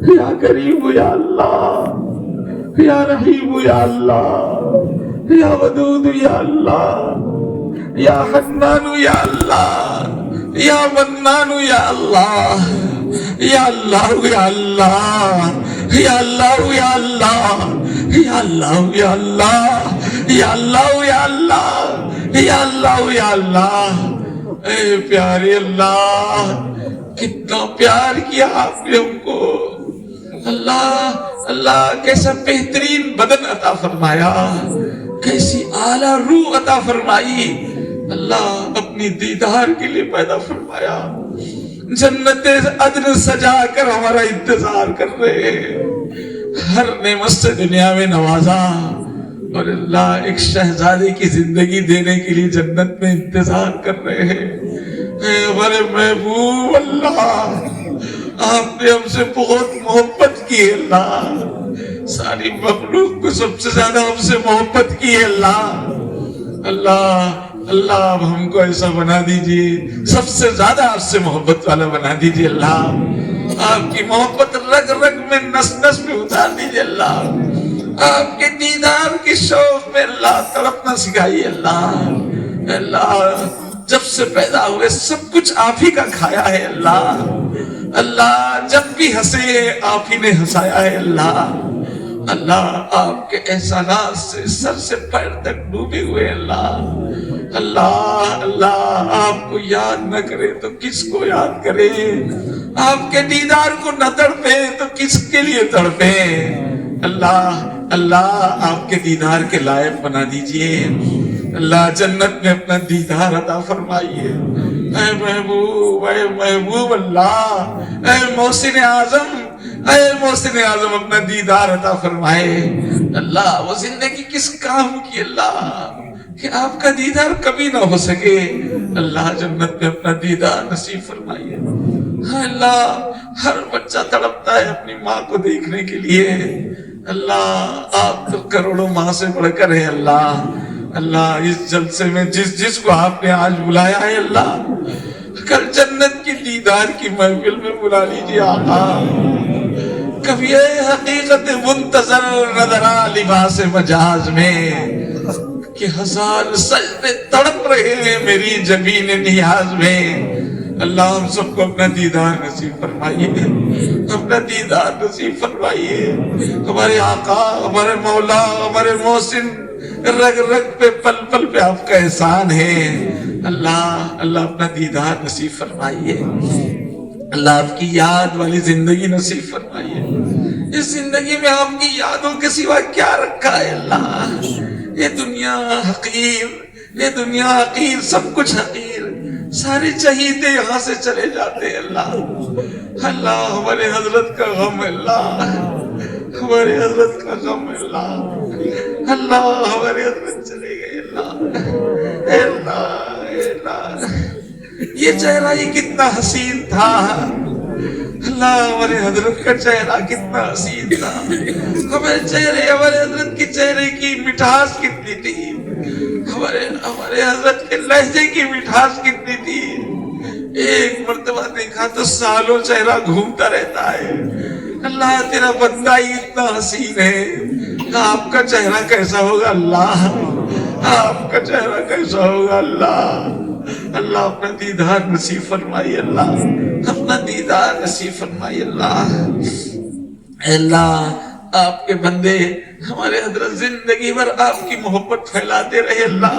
یا کریم یا اللہ، یا رحیم یا اللہ، یا ودود یا اللہ، یا حنان یا اللہ، یا منان یا اللہ، یا اللہ یا اللہ، یا اللہ یا اللہ، یا اللہ یا اللہ، یا اللہ یا اللہ، یا اللہ یا اللہ۔ اے پیارے اللہ، کتنا پیار کیا آپ نے ہم کو۔ اللہ اللہ کیسا بہترین بدن عطا فرمایا، کیسی اعلیٰ روح عطا فرمائی۔ اللہ اپنی دیدار کے لیے پیدا فرمایا، جنت عدن سجا کر ہمارا انتظار کر رہے ہیں، ہر نعمت سے دنیا میں نوازا، اور اللہ ایک شہزادے کی زندگی دینے کے لیے جنت میں انتظار کر رہے ہیں۔ اے ہمارے محبوب اللہ، آپ نے ہم سے بہت محبت کی ہے اللہ، ساری مخلوق کو سب سے زیادہ ہم سے محبت کی ہے اللہ۔ اللہ اللہ اب ہم کو ایسا بنا دیجئے، سب سے زیادہ آپ سے محبت والا بنا دیجئے اللہ۔ آپ کی محبت رگ رگ میں نس نس میں اتار دیجئے اللہ۔ آپ کے دیدار کی شوق میں اللہ تڑپنا سکھائیے اللہ۔ اللہ جب سے پیدا ہوئے سب کچھ آپ ہی کا کھایا ہے اللہ۔ اللہ جب بھی ہنسے آپ ہی نے ہنسایا ہے اللہ۔ اللہ آپ کے احسانات سے سر سے پیر تک ڈوبے ہوئے اللہ۔ اللہ اللہ آپ کو یاد نہ کرے تو کس کو یاد کرے، آپ کے دیدار کو نہ تڑپے تو کس کے لیے تڑپے۔ اللہ اللہ آپ کے دیدار کے لائق بنا دیجئے اللہ، جنت میں اپنا دیدار عطا فرمائیے۔ اے محبوب اللہ، اے محسن اعظم، اے محسن اعظم اپنا دیدار عطا فرمائے اللہ۔ وہ زندگی کس کام کی اللہ کہ آپ کا دیدار کبھی نہ ہو سکے اللہ، جنت میں اپنا دیدار نصیب فرمائیے اللہ۔ ہر بچہ تڑپتا ہے اپنی ماں کو دیکھنے کے لیے اللہ، آپ تو کروڑوں ماں سے بڑھ کر ہے اللہ۔ اللہ اس جلسے میں جس کو آپ نے آج بلایا ہے اللہ، کل جنت کی دیدار کی محفل میں بلا لیجیے آقا۔ کبھی یہ حقیقت منتظر نظر آ لباس مجاز میں کہ ہزار سجدے تڑپ رہے ہیں میری جبین نیاز میں اللہ۔ ہم سب کو اپنا دیدار نصیب فرمائیے، اپنا دیدار نصیب فرمائیے۔ ہمارے آقا، ہمارے مولا، ہمارے محسن، رگ رگ پہ پل پل پہ آپ کا احسان ہے اللہ۔ اللہ اپنا دیدار نصیب فرمائیے اللہ، آپ کی یاد والی زندگی نصیب فرمائیے۔ اس زندگی میں آپ کی یادوں کے سوا کیا رکھا ہے اللہ؟ یہ دنیا حقیر، یہ دنیا حقیر، سب کچھ حقیر، سارے چہیتے یہاں سے چلے جاتے ہیں اللہ۔ اللہ ہمارے حضرت کا غم ہے اللہ، ہمارے حضرت کا غم ہے اللہ۔ اللہ ہمارے حضرت چلے گئے اللہ۔ اے اللہ اے اللہ، یہ چہرہ ہی کتنا حسین تھا اللہ، ہمارے حضرت کا چہرہ کتنا حسین تھا۔ ہمارے چہرے، ہمارے حضرت کے چہرے کی مٹھاس کتنی تھی، ہمارے حضرت کے لہجے کی مٹھاس کتنی تھی۔ ایک مرتبہ دیکھا تو سالوں چہرہ گھومتا رہتا ہے اللہ۔ تیرا بندہ ہی اتنا حسین ہے، آپ کا چہرہ کیسا ہوگا اللہ؟ آپ کا چہرہ کیسا ہوگا اللہ؟ اللہ اپنا دیدار نصیب فرمائیے اللہ، اپنا دیدار نصیب فرمائیے اللہ۔ اے اللہ آپ کے بندے ہمارے حضرت زندگی بھر آپ کی محبت پھیلاتے رہے اللہ۔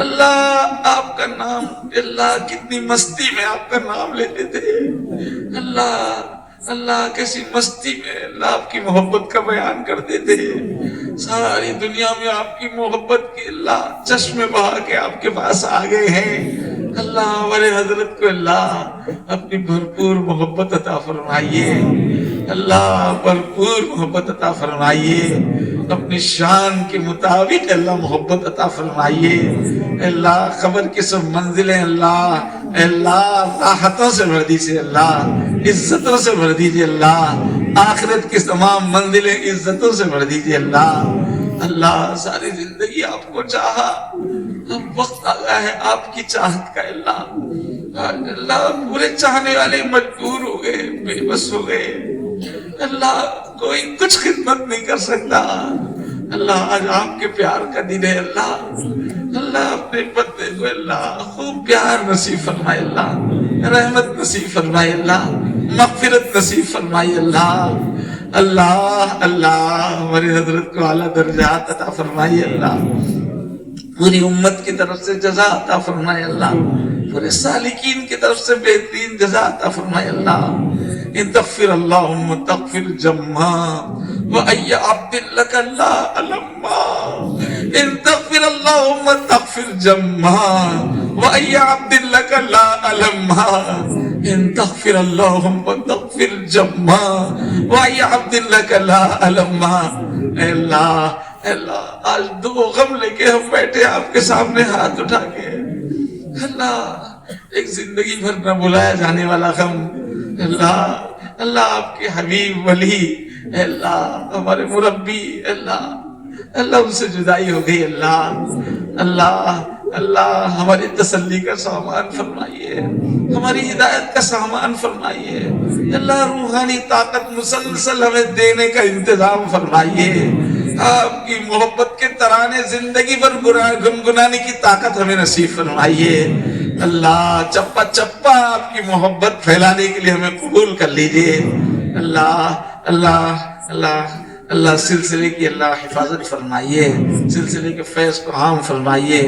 اللہ آپ کا نام، اللہ کتنی مستی میں آپ کا نام لیتے تھے اللہ۔ اللہ کیسی مستی میں اللہ آپ کی محبت کا بیان کرتے تھے، ساری دنیا میں آپ کی محبت کی اللہ چشمے بہا کے آپ کے پاس آ گئے ہیں اللہ۔ ہمارے حضرت کو اللہ اپنی بھرپور محبت عطا فرمائیے اللہ، بھرپور محبت عطا فرمائیے، اپنی شان کے مطابق اللہ محبت عطا فرمائیے اللہ۔ خبر کی سب منزلیں اللہ، اللہ راحتوں سے بھر دیجیے اللہ، عزتوں سے بھر دیجیے اللہ، آخرت کی تمام منزلیں عزتوں سے بھر دیجیے اللہ۔ اللہ ساری زندگی آپ کو چاہا، اب وقت آ گیا ہے آپ کی چاہت کا اللہ۔ اللہ پورے چاہنے والے مجبور ہو گئے، بے بس ہو گئے اللہ کوئی کچھ خدمت نہیں کر سکتا. اللہ آج آپ کے پیار کا دن ہے. اللہ اپنے بندے کو اللہ خوب پیار نصیب فرمائے. اللہ رحمت نصیب فرمائے. اللہ مغفرت نصیب فرمائے. اللہ ہماری حضرت کو اعلیٰ درجات عطا فرمائے. پوری امت کی طرف سے جزا عطا فرمائے. پورے سالکین کی طرف سے بہترین جزا عطا فرمائے. ان تغفر اللہم تغفر جما وَأَيَّ عَبْدٍ لَكَ اللَّهَ أَلَمَّا إِن تَغْفِرَ اللَّهُمَّ تَغْفِرْ جَمَّا وَأَيَّ عَبْدٍ لَكَ اللَّهَ أَلَمَّا إِن تَغْفِرَ اللَّهُمَّ تَغْفِرْ جَمَّا وَأَيَّ عَبْدٍ لَكَ اللَّهَ أَلَمَّا. اے اللہ آج دو غم لے کے ہم بیٹھے آپ کے سامنے ہاتھ اٹھا کے. اللہ ایک زندگی بھر نہ بلایا جانے والا غم. اللہ آپ کے حبیب ولی اللہ ہمارے مربی اللہ ان سے جدائی ہو گئی. اللہ ہماری تسلی کا سامان فرمائیے, ہماری ہدایت کا سامان فرمائیے. اللہ روحانی طاقت مسلسل ہمیں دینے کا انتظام فرمائیے. آپ کی محبت کے ترانے زندگی بھر گنگنانے کی طاقت ہمیں نصیب فرمائیے. اللہ چپا چپا آپ کی محبت پھیلانے کے لیے ہمیں قبول کر لیجئے. اللہ سلسلے کی اللہ حفاظت فرمائیے, سلسلے کے فیض کو عام فرمائیے.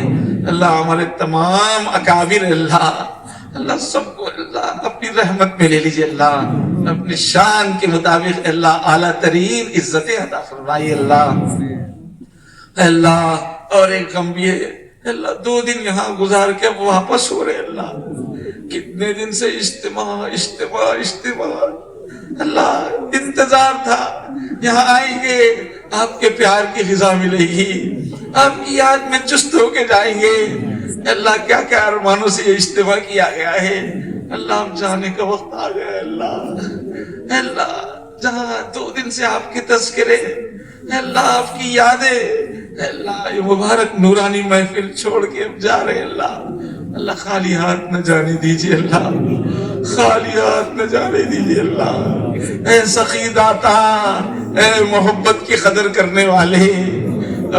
اللہ ہمارے تمام اکابر اللہ سب کو اللہ اپنی رحمت میں لے لیجئے. اللہ اپنی شان کے مطابق اللہ اعلیٰ ترین عزتیں عطا فرمائیے. اللہ اور ایک غم بھی ہے اللہ, 2 دن یہاں گزار کے اب واپس ہو رہے. اللہ کتنے دن سے اجتماع اللہ انتظار تھا. یہاں آئیں گے آپ کے پیار کی غذا ملے گی, آپ کی یاد میں چست ہو کے جائیں گے. اللہ کیا کیا ارمانوں سے یہ اجتماع کیا گیا ہے. اللہ ہم جانے کا وقت آ گیا. اللہ جہاں 2 دن سے آپ کے تذکرے اللہ آپ کی یادیں اللہ یہ مبارک نورانی محفل چھوڑ کے اب جا رہے. اللہ خالی ہاتھ نہ جانے دیجیے. خالی ہاتھ نہ جانے دیجیے. اے سخی داتا, اے محبت کی قدر کرنے والے,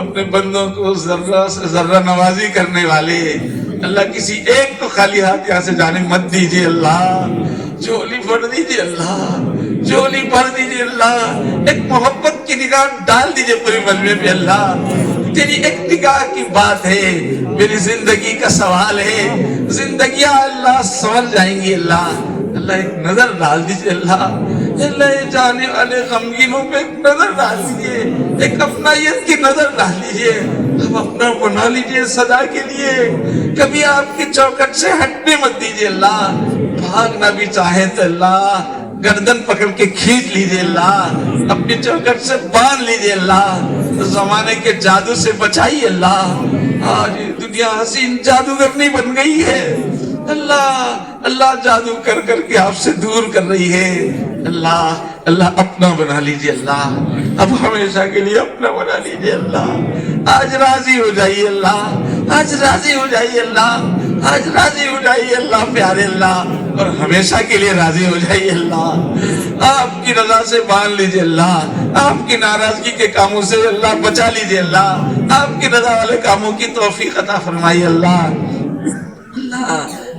اپنے بندوں کو ذرہ سے ذرہ نوازی کرنے والے, اللہ کسی ایک کو خالی ہاتھ یہاں سے جانے مت دیجیے. جھولی بھر دیجیے. جھولی بھر دیجیے. ایک محبت کی نگاہ ڈال دیجیے پورے مجمع پہ. تیری ایک نگاہ کی بات ہے, میری زندگی کا سوال ہے. زندگیاں اللہ سنور جائیں گی. اللہ ایک نظر ڈال دیجیے. اللہ جانے والے غمگینوں پہ ایک نظر ڈال دیجیے, ایک اپنائیت کی نظر ڈال دیجیے. اب اپنا بنا لیجیے صدا کے لیے. کبھی آپ کی چوکٹ سے ہٹنے مت دیجیے. بھاگنا بھی چاہے تو گردن پکڑ کے کھینچ لیجیے. اپنی چوکٹ سے باندھ لیجیے. زمانے کے جادو سے بچائیے. آج دنیا حسین جادوگرنی بن گئی ہے. اللہ جادو کر کے آپ سے دور کر رہی ہے. اللہ اپنا بنا لیجیے. اب ہمیشہ کے لیے اپنا بنا لیجیے. آج راضی ہو جائیے. آج راضی ہو جائیے. آج راضی ہو جائیے. پیارے اور ہمیشہ کے لیے راضی ہو جائیے. آپ کی رضا سے باندھ لیجیے. آپ کی ناراضگی کے کاموں سے بچا لیجیے. آپ کی رضا والے کاموں کی توفیق عطا فرمائیے.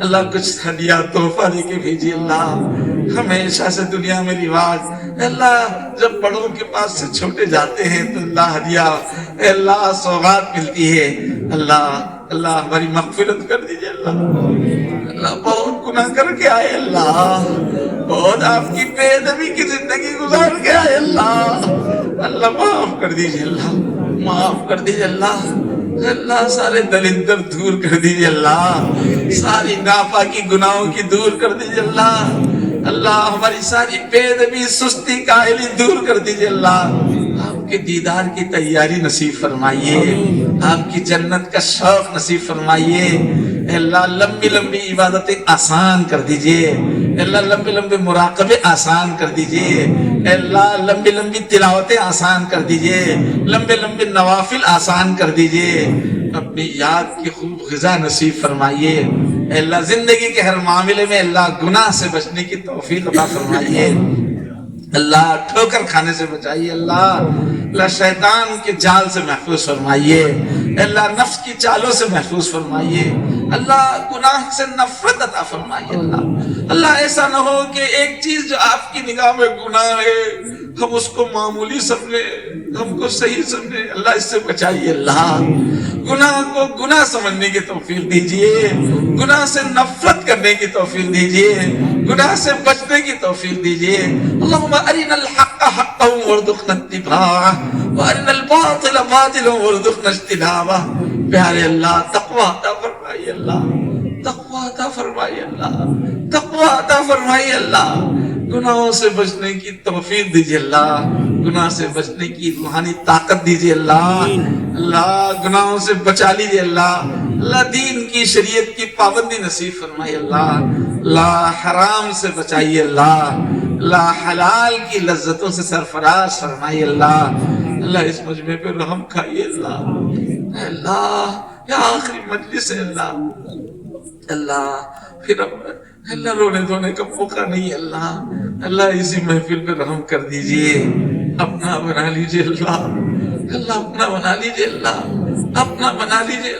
اللہ کچھ ہدیہ تحفہ دے کے بھیجیے. ہمیشہ سے دنیا میں رواج جب بڑوں کے پاس سے چھوٹے جاتے ہیں تو ہدیہ سوغات ملتی ہے. اللہ ہماری مغفرت کر دیجیے. اللہ بہت گناہ کر کے آئے. بہت آپ کی بے ادبی کی زندگی گزار کے آئے. اللہ معاف کر دیجیے. معاف کر دیجیے. سارے دلندر دور کر دیجیے. ساری ناپاکی گناہوں کی دور کر دیجیے. ہماری ساری بے ادبی سستی کاہلی دور کر دیجیے. آپ کے دیدار کی تیاری نصیب فرمائیے. آپ کی جنت کا شوق نصیب فرمائیے. لمبی عبادتیں آسان کر دیجیے. لمبے مراقبے آسان کر دیجیے. لمبی تلاوتیں آسان کر دیجیے. لمبے نوافل آسان کر دیجیے. اپنی یاد کی خوب غذا نصیب فرمائیے. زندگی کے ہر معاملے میں گناہ سے بچنے کی توفیق عطا فرمائیے. اللہ ٹھوکر کھانے سے بچائیے اللہ شیطان کے جال سے محفوظ فرمائیے اللہ نفس کی چالوں سے محفوظ فرمائیے اللہ گناہ سے نفرت عطا فرمائیے اللہ ایسا نہ ہو کہ ایک چیز جو آپ کی نگاہ میں گناہ ہے ہم اس کو معمولی سمجھے ہم کو صحیح سمجھے اللہ اس سے بچائیے اللہ گناہ کو گناہ سمجھنے کی توفیق دیجیے گناہ سے نفرت کرنے کی توفیق دیجیے گناہ سے بچنے کی توفیق دیجیے اللہم ارنا الحق حقا وارزقنا اتباعہ وارنا الباطل باطلا وارزقنا اجتنابہ پیارے اللہ تقوی عطا فرمائیے اللہ تقوی عطا فرمائیے اللہ تقوی عطا فرمائیے اللہ گناہوں سے بچنے کی توفیق دیجیے اللہ گناہ سے بچنے کی روحانی طاقت دیجیے اللہ گناہوں سے بچا لیجیے اللہ دین کی شریعت کی پابندی نصیب فرمائیے اللہ حرام سے بچائیے اللہ حلال کی لذتوں سے سرفراز فرمائیے اللہ اس مجمع پہ رحم کھائیے اللہ یا آخری مجلس ہے اللہ پھر اللہ رونے دھونے کا موقع نہیں اللہ اسی محفل پہ رحم کر دیجئے اپنا بنا لیجئے اللہ اپنا بنا لیجئے اپنا بنا لیجئے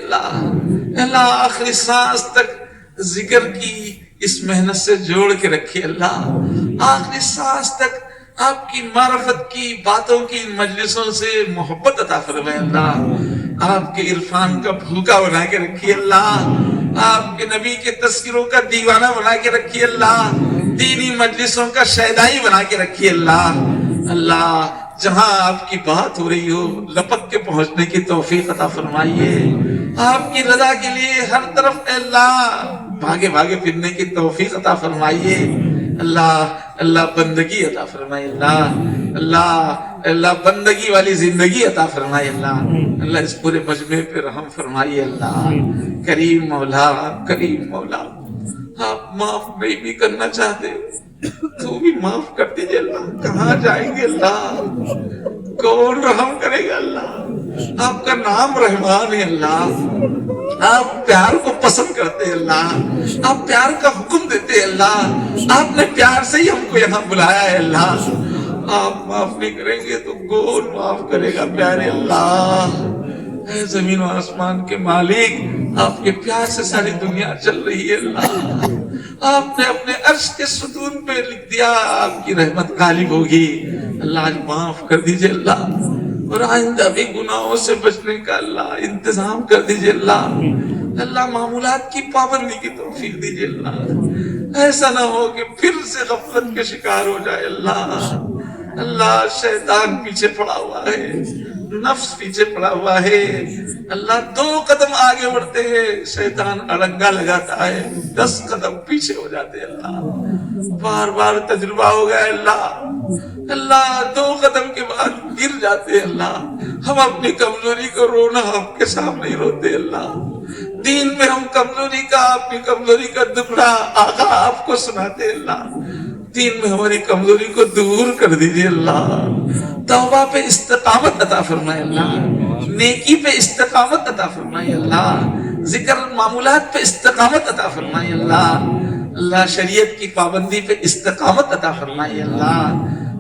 اللہ آخری سانس تک ذکر کی اس محنت سے جوڑ کے رکھیے اللہ آخری سانس تک آپ کی معرفت کی باتوں کی مجلسوں سے محبت عطا فرمائے اللہ آپ کے عرفان کا بھوکا بنا کے رکھیے اللہ آپ کے نبی کے تذکروں کا دیوانہ بنا کے رکھیے اللہ دینی مجلسوں کا شیدائی بنا کے رکھیے اللہ جہاں آپ کی بات ہو رہی ہو لپک کے پہنچنے کی توفیق عطا فرمائیے آپ کی رضا کے لیے ہر طرف اللہ بھاگے بھاگے پھرنے کی توفیق عطا فرمائیے اللہ بندگی عطا فرمائے اللہ بندگی والی زندگی عطا فرمائے اللہ اس پورے مجمع پہ رحم فرمائیے اللہ کریم مولا آپ معاف نہیں بھی کرنا چاہتے تو بھی معاف کر دیجئے اللہ کہاں جائیں گے اللہ کون رحم کرے گا اللہ آپ کا نام رحمان ہے اللہ آپ پیار کو پسند کرتے ہیں اللہ آپ پیار کا حکم دیتے ہیں اللہ آپ نے پیار سے ہی ہم کو یہاں بلایا ہے اللہ آپ معاف نہیں کریں گے تو کون معاف کرے گا پیارے اللہ اے زمین و آسمان کے مالک آپ کے پیار سے ساری دنیا چل رہی ہے اللہ آپ نے اپنے عرش کے ستون پہ لکھ دیا آپ کی رحمت غالب ہوگی اللہ آج معاف کر دیجئے اللہ اور آئندہ بھی گناہوں سے بچنے کا اللہ انتظام کر دیجئے اللہ معمولات کی پابندی کی توفیق دیجئے اللہ ایسا نہ ہو کہ پھر سے غفلت کے شکار ہو جائے اللہ شیطان پیچھے پڑا ہوا ہے نفس پیچھے پڑا ہوا ہے اللہ 2 قدم آگے بڑھتے ہیں شیطان اڑنگا لگاتا ہے 10 قدم پیچھے ہو جاتے ہیں اللہ بار بار تجربہ ہو گیا اللہ 2 قدم کے بعد گر جاتے ہیں اللہ ہم اپنی کمزوری کو رونا آپ کے سامنے ہی روتے اللہ دین میں ہم کمزوری کا اپنی کمزوری کا دکھڑا آقا آپ کو سناتے اللہ دین میں ہماری کمزوری کو دور کر دیجئے اللہ توبہ پہ استقامت عطا فرمائے اللہ نیکی پہ استقامت عطا فرمائے اللہ ذکر معمولات پہ استقامت عطا فرمائے اللہ شریعت کی پابندی پہ استقامت عطا فرمائے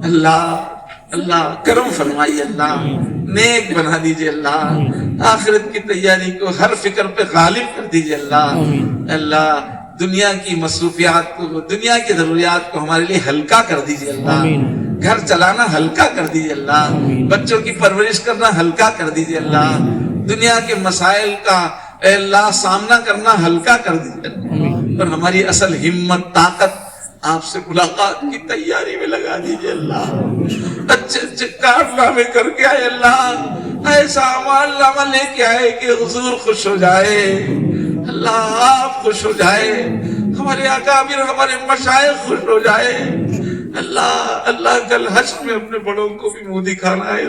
اللہ کرم فرمائیے اللہ نیک بنا دیجئے اللہ آخرت کی تیاری کو ہر فکر پہ غالب کر دیجئے اللہ دنیا کی مصروفیات کو دنیا کی ضروریات کو ہمارے لیے ہلکا کر دیجئے اللہ گھر چلانا ہلکا کر دیجئے اللہ بچوں کی پرورش کرنا ہلکا کر دیجئے اللہ دنیا کے مسائل کا اے اللہ سامنا کرنا ہلکا کر دیجئے اور ہماری اصل ہمت طاقت آپ سے ملاقات کی تیاری میں لگا دیجئے اللہ اچھے کارنامے کر کے آئے اللہ ایسا اعمال نامہ لے کے آئے کہ حضور خوش ہو جائے اللہ آپ خوش ہو جائے ہمارے اکابر ہمارے مشائخ خوش ہو جائے اللہ کل حشر میں اپنے بڑوں کو بھی منہ دکھانا ہے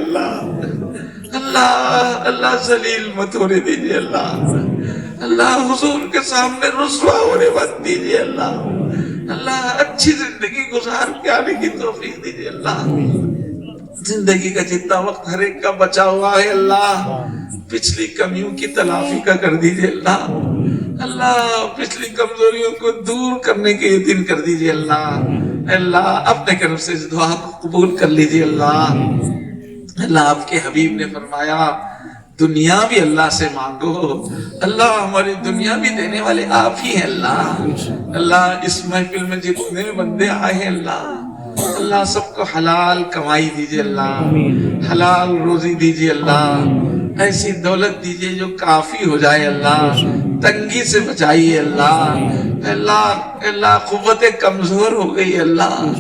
اللہ ذلیل مت ہونے دیجئے اللہ حضور کے سامنے رسوا ہونے مت دیجئے اللہ اچھی زندگی گزار کے آنے کی توفیق دیجئے اللہ زندگی کا جتنا وقت ہر ایک کا بچا ہوا ہے اللہ پچھلی کمیوں کی تلافی کا کر دیجئے اللہ پچھلی کمزوریوں کو دور کرنے کے یقین کر دیجئے اللہ اللہ اپنے کرم سے اس دعا کو قبول کر لیجیے اللہ۔ اللہ آپ کے حبیب نے فرمایا دنیا بھی اللہ سے مانگو، اللہ ہماری دنیا بھی دینے والے آپ ہی ہیں اللہ۔ اللہ اس محفل میں جتنے بندے آئے ہیں اللہ، اللہ سب کو حلال کمائی دیجیے اللہ، حلال روزی دیجیے اللہ، ایسی دولت دیجیے جو کافی ہو جائے اللہ، تنگی سے بچائیے اللہ۔ اللہ قوت کمزور ہو گئی اللہ،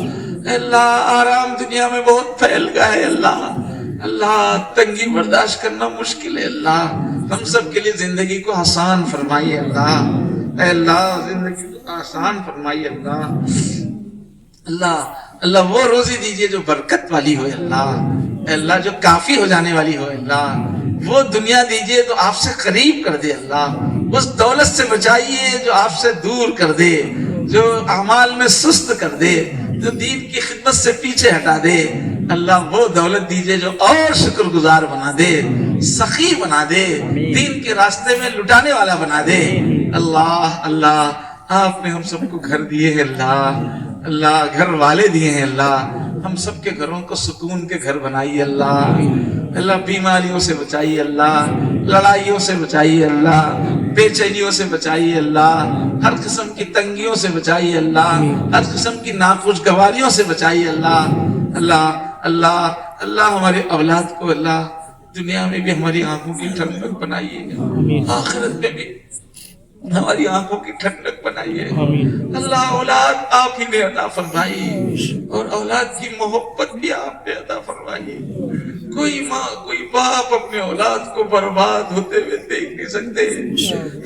اللہ آرام دنیا میں بہت پھیل گیا ہے اللہ، اللہ تنگی برداشت کرنا مشکل ہے اللہ، ہم سب کے لیے زندگی کو آسان فرمائیے اللہ، اے اللہ زندگی کو آسان فرمائیے اللہ۔ اللہ وہ روزی دیجیے جو برکت والی ہو اللہ، اے اللہ جو کافی ہو جانے والی ہو اللہ، وہ دنیا دیجیے تو آپ سے قریب کر دے اللہ، اس دولت سے بچائیے جو آپ سے دور کر دے، جو اعمال میں سست کر دے، جو دین کی خدمت سے پیچھے ہٹا دے اللہ، وہ دولت دیجیے جو اور شکر گزار بنا دے، سخی بنا دے، دین کے راستے میں لٹانے والا بنا دے اللہ۔ آپ نے ہم سب کو گھر دیے ہیں اللہ، گھر والے دیے ہیں اللہ، ہم سب کے گھروں کو سکون کے گھر بنائیے اللہ، بیماریوں سے بچائیے اللہ، لڑائیوں سے بچائیے اللہ، بے چینیوں سے بچائیے اللہ، ہر قسم کی تنگیوں سے بچائیے اللہ، ہر قسم کی ناخوشگواریوں سے بچائیے اللہ ہمارے اولاد کو اللہ دنیا میں بھی ہماری آنکھوں کی ٹھنڈک بنائیے، آخرت میں بھی ہماری آنکھوں کی ٹھنڈک بنائیے اللہ۔ اولاد آپ ہی نے عطا فرمائی اور اولاد کی محبت بھی آپ نے عطا فرمائی، کوئی ماں کوئی باپ اپنے اولاد کو برباد ہوتے ہوئے دیکھ نہیں سکتے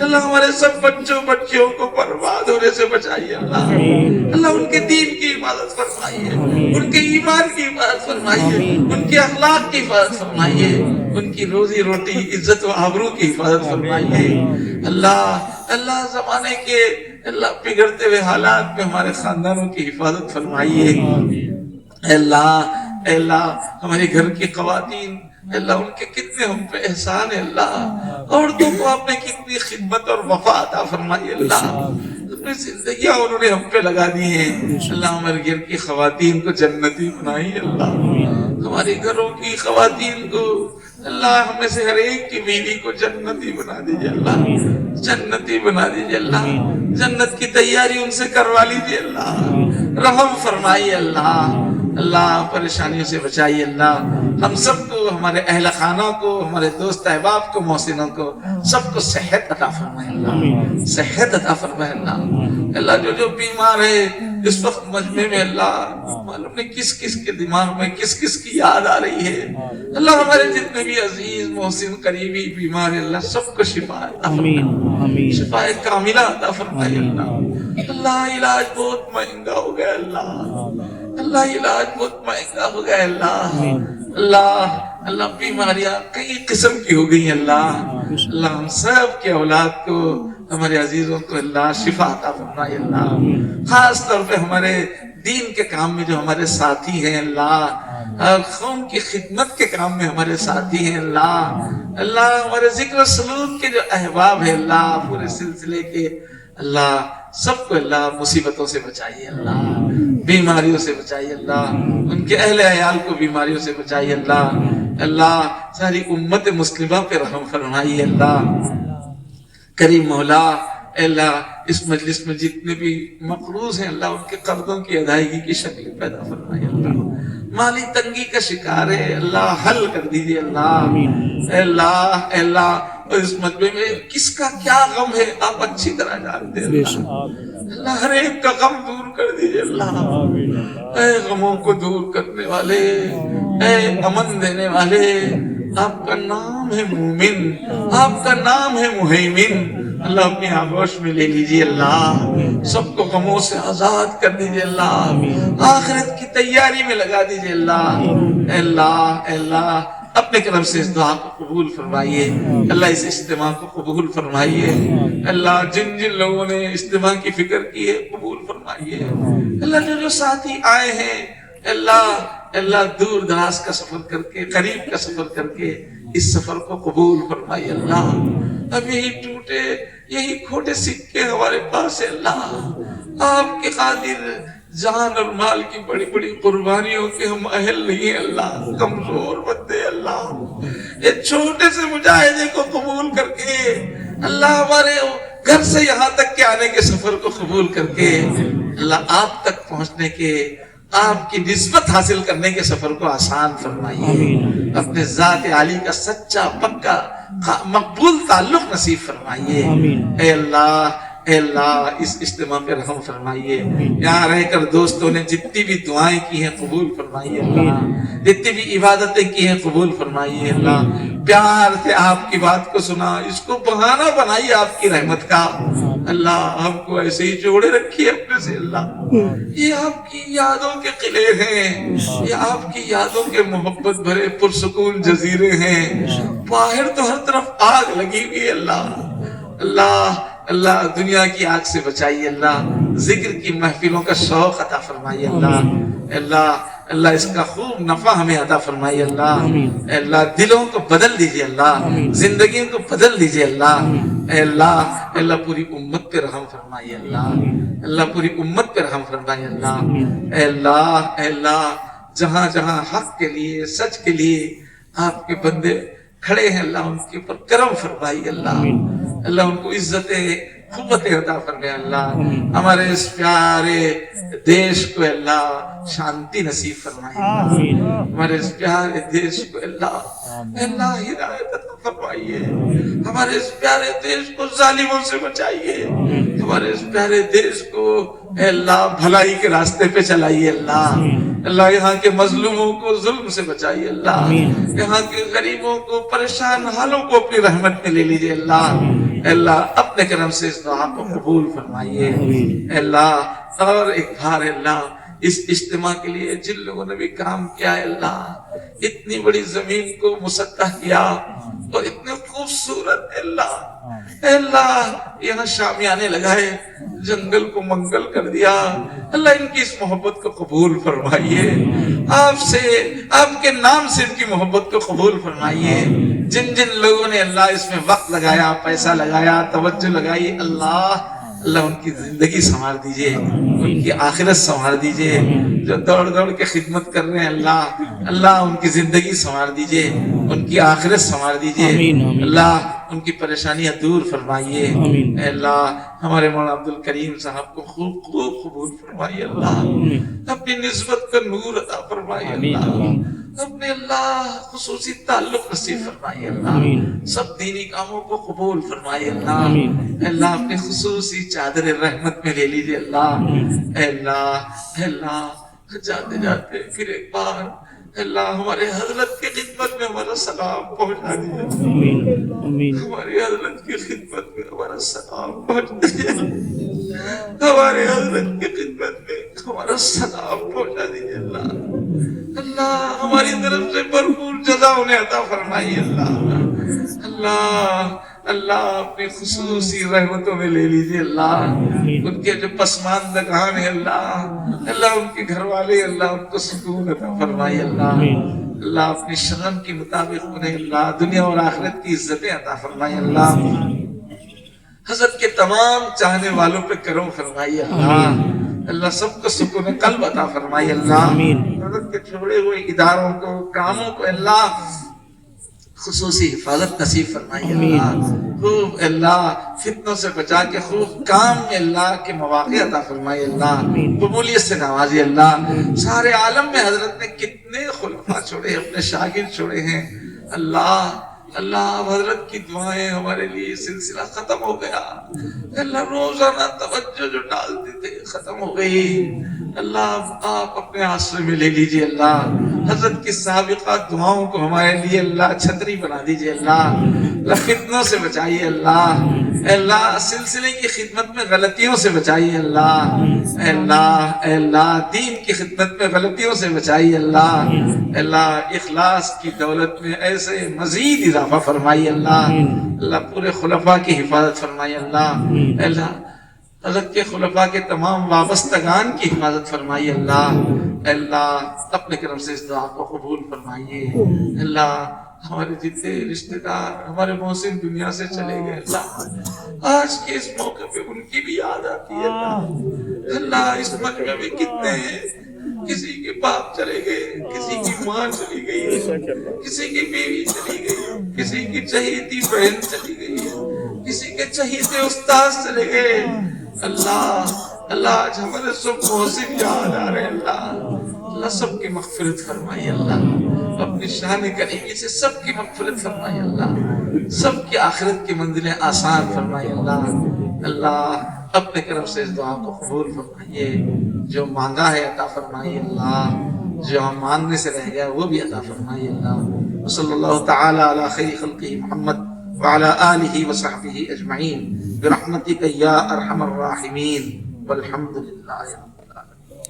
اللہ، ہمارے سب بچوں بچیوں کو برباد ہونے سے بچائیے اللہ، ان کے دین کی حفاظت فرمائیے، ان کے ایمان کی حفاظت فرمائیے، ان کے اخلاق کی حفاظت فرمائیے، ان کی روزی روٹی عزت و آبرو کی حفاظت فرمائیے اللہ زمانے کے اللہ بگڑتے ہوئے حالات میں ہمارے خاندانوں کی حفاظت فرمائیے اللہ ہمارے گھر کی خواتین اللہ ان کے کتنے ہم پہ احسان ہے اللہ، عورتوں کو آپ نے کتنی خدمت اور وفا عطا فرمائی اللہ، اپنی زندگیاں انہوں نے ہم پہ لگا دی ہیں اللہ، ہمارے گھر کی خواتین کو جنتی بنائی اللہ، ہمارے گھروں کی خواتین کو اللہ ہمیں سے ہر ایک کی بیوی کو جنتی بنا دیجیے اللہ، جنتی بنا دیجیے اللہ، جنت کی تیاری ان سے کروا لیجیے اللہ، رحم فرمائیے اللہ پریشانیوں سے بچائیے اللہ، ہم سب کو ہمارے اہل خانہ کو ہمارے دوست احباب کو محسنوں کو سب کو صحت عطا فرمائے اللہ، صحت عطا فرمائے اللہ، جو بیمار ہے اس وقت مجمع میں اللہ معلوم نہیں کس کس کے دماغ میں کس کس کی یاد آ رہی ہے اللہ، ہمارے جتنے بھی عزیز محسن قریبی بیمار ہے اللہ سب کو شفا عطا فرمائے، شفا کاملہ عطا فرمائے اللہ، علاج بہت مہنگا ہو گیا اللہ، علاج بہت مہنگا ہو گیا اللہ، بیماریاں کئی قسم کی ہو گئی اللہ، ہم سب کے اولاد کو ہمارے عزیزوں کو اللہ شفا عطا فرمائے اللہ، خاص طور پہ ہمارے دین کے کام میں جو ہمارے ساتھی ہیں اللہ، قوم کی خدمت کے کام میں ہمارے ساتھی ہیں اللہ، ہمارے ذکر و سلوک کے جو احباب ہیں اللہ پورے سلسلے کے اللہ سب کو اللہ مصیبتوں سے بچائیے اللہ، بیماریوں سے بچائیے اللہ، ان کے اہل عیال کو بیماریوں سے بچائیے اللہ، ساری امت مسلمہ پہ رحم فرمائیے اللہ، کریم مولا اللہ اس مجلس میں جتنے بھی مقروض ہیں اللہ ان کے قرضوں کی ادائیگی کی شکل پیدا فرمائیے اللہ، مالی تنگی کا شکار ہے اللہ حل کر دیجیے اللہ، اس مجمع میں کس کا کیا غم ہے آپ اچھی طرح جانتے ہیں اللہ، ہر ایک کا غم دور کر دیجیے اللہ، اے غموں کو دور کرنے والے، اے امن دینے والے، آپ کا نام ہے مومن، آپ کا نام ہے مہیمن اللہ، اپنی آغوش میں لے لیجیے اللہ، سب کو غموں سے آزاد کر دیجیے اللہ، آخرت کی تیاری میں لگا دیجیے اللہ، اپنے کرم سے اس دعا کو قبول فرمائیے اللہ، اس اجتماع کو قبول فرمائیے اللہ، جن جن لوگوں نے اجتماع کی فکر کی ہے قبول فرمائیے اللہ، جو ساتھی آئے ہیں اللہ دور دراز کا سفر کر کے قریب کا سفر کر کے اس سفر کو قبول فرمائیے اللہ، اب یہی ٹوٹے یہی کھوٹے سکے ہمارے پاس ہے اللہ، آپ کے قادر جان اور مال کی بڑی بڑی قربانیوں کے ہم اہل نہیں ہیں اللہ، کمزور بندے اللہ، یہ چھوٹے سے مجاہدے کو قبول کر کے اللہ ہمارے گھر سے یہاں تک کے آنے کے سفر کو قبول کر کے اللہ آپ تک پہنچنے کے، آپ کی نسبت حاصل کرنے کے سفر کو آسان فرمائیے، اپنے ذات عالی کا سچا پکا مقبول تعلق نصیب فرمائیے۔ اے اللہ، اے اللہ اس اجتماع پہ رحم فرمائیے، یہاں رہ کر دوستوں نے جتنی بھی دعائیں کی ہیں قبول فرمائیے اللہ، جتنی بھی عبادتیں کی ہیں قبول فرمائیے اللہ، پیار سے آپ کی بات کو سنا، اس کو بہانہ بنائیے آپ کی رحمت کا اللہ، ہم کو ایسے ہی جوڑے رکھیے اپنے سے اللہ، یہ آپ کی یادوں کے قلعے ہیں، یہ آپ کی یادوں کے محبت بھرے پرسکون جزیرے ہیں، باہر تو ہر طرف آگ لگی ہوئی اللہ، اللہ اللہ دنیا کی آگ سے بچائیے اللہ، ذکر کی محفلوں کا شوق عطا فرمائیے اللہ، اللہ اللہ اس کا خوب نفع ہمیں عطا فرمائیے اللہ، اللہ دلوں کو بدل دیجئے اللہ، زندگیوں کو بدل دیجئے اللہ، اے اللہ اللہ پوری امت پہ رحم فرمائیے اللہ، اللہ پوری امت پہ رحم فرمائیے اللہ، اے اللہ اے اللہ جہاں جہاں حق کے لیے سچ کے لیے آپ کے بندے کھڑے ہیں اللہ، ان کے اوپر کرم فرمائیے اللہ، اللہ ان کو عزتیں قوتیں عطا فرمائے اللہ، ہمارے اس پیارے دیش کو اللہ شانتی نصیب فرمائے اللہ، ہمارے اس پیارے دیش کو اللہ اللہ ہدایت عطا فرمائیے، ہمارے اس پیارے دیش کو ظالموں سے بچائیے، ہمارے اس پیارے دیش کو اے اللہ بھلائی کے راستے پہ چلائیے اللہ، اللہ یہاں کے مظلوموں کو ظلم سے بچائیے اللہ، یہاں کے غریبوں کو پریشان حالوں کو اپنی رحمت میں لے لیجئے اللہ، اے اللہ اپنے کرم سے اس دعا کو قبول فرمائیے، اے اللہ اور ایک بار اللہ اس اجتماع کے لیے جن لوگوں نے بھی کام کیا ہے اللہ، اتنی بڑی زمین کو مسطح کیا اور اتنے خوبصورت اے اللہ یہاں شامیانے لگائے، جنگل کو منگل کر دیا، اللہ ان کی اس محبت کو قبول فرمائیے، آپ سے آپ کے نام سے ان کی محبت کو قبول فرمائیے، جن جن لوگوں نے اللہ اس میں وقت لگایا، پیسہ لگایا، توجہ لگائی، اللہ اللہ ان کی زندگی سنوار دیجئے، ان کی آخرت سنوار دیجئے، جو دوڑ دوڑ کے خدمت کر رہے ہیں اللہ اللہ ان کی زندگی سنوار دیجئے، ان کی آخرت سنوار دیجئے، اللہ ان کی پریشانیاں دور فرمائیے، اے اللہ ہمارے مولانا عبدالکریم صاحب کو خوب خوب قبول فرمائیے اللہ، اپنی نسبت کا نور عطا فرمائیے اللہ، اپنے اللہ خصوصی تعلق نصیب فرمائیے اللہ، سب دینی کاموں کو قبول فرمائیے اللہ، اے اللہ اپنے خصوصی چادر رحمت میں لے لیجئے اللہ، اے اللہ جاتے جاتے پھر ایک بار اللہ ہمارے حضرت کی خدمت میں ہمارا سلام پہنچا دیجئے، ہماری حضرت کی خدمت میں ہمارا سلام پہنچا دیجئے، ہمارے حضرت کی خدمت میں ہمارا سلام پہنچا دیجئے اللہ، اللہ ہماری طرف سے بھرپور جزا انہیں عطا فرمائیے اللہ، اللہ اللہ اپنی خصوصی رحمتوں میں لے لیجئے اللہ، ان کے جو پسماندگان ہیں اللہ اللہ ان کے گھر والے اللہ ان کو سکون عطا فرمائیے اللہ، اللہ اپنی شان کے مطابق انہیں اللہ دنیا اور آخرت کی عزتیں عطا فرمائیے اللہ، حضرت کے تمام چاہنے والوں پہ کرم فرمائیے اللہ، اللہ سب کو سکون قلب عطا فرمائیے اللہ، حضرت کے چھوڑے ہوئے اداروں کو کاموں کو اللہ خصوصی حفاظت نصیب فرمائیے اللہ، خوب اللہ فتنوں سے بچا کے خوب کام میں اللہ کے مواقع عطا فرمائیے اللہ، قبولیت سے نوازیے اللہ، سارے عالم میں حضرت نے کتنے خلفاء چھوڑے ہیں، اپنے شاگرد چھوڑے ہیں اللہ، اللہ حضرت کی دعائیں ہمارے لیے سلسلہ ختم ہو گیا، اللہ روزانہ توجہ جو ڈالتے تھے ختم ہو گئی، اللہ آپ اپنے آسرے میں لے لیجئے اللہ، حضرت کی سابقہ دعاؤں کو ہمارے لیے اللہ چھتری بنا دیجئے اللہ، اللہ فتنوں سے بچائیے اللہ، اے اللہ سلسلے کی خدمت میں غلطیوں سے بچائیے اللہ، اے اللہ دین کی خدمت میں غلطیوں سے بچائیے اللہ، اے اللہ اخلاص کی دولت میں ایسے مزید اضافہ فرمائیے اللہ، اللہ پورے خلفاء کی حفاظت فرمائیے اللہ، اے اللہ حضرت کے خلفاء کے تمام وابستگان کی حفاظت فرمائیے اللہ، اللہ اپنے کرم سے اس دعا کو قبول فرمائیے. اللہ ہمارے جتنے رشتہ دار ہمارے محسن دنیا سے چلے گئے، اللہ آج کے اس موقع پہ ان کی بھی یاد آتی ہے. اللہ اللہ اس مجمع میں کتنے ہیں، کسی کے باپ چلے گئے، کسی کی ماں چلی گئی، کسی کی بیوی چلی گئی، کسی کی چہیتی بہن چلی گئی، کسی کے چہیتے استاد چلے گئے. اللہ اللہ آج ہمارے سب محسن یاد آ رہے ہیں. اللہ سب کی مغفرت فرمائی. اللہ اپنی شان کریمی سے سب کی مغفرت فرمائی. اللہ سب کی آخرت کی منزلیں آسان فرمائی. اللہ اپنے کرم سے اس دعا کو قبول فرمائیے. جو مانگا ہے عطا فرمائیے. اللہ جو ہم مانگنے سے رہ گیا وہ بھی عطا فرمائیے. اللہ صلی اللہ تعالی علی خیر خلقہ محمد وعلی آلہ وصحبہ اجمعین برحمتک یا ارحم الراحمین والحمد للہ رب العالمین.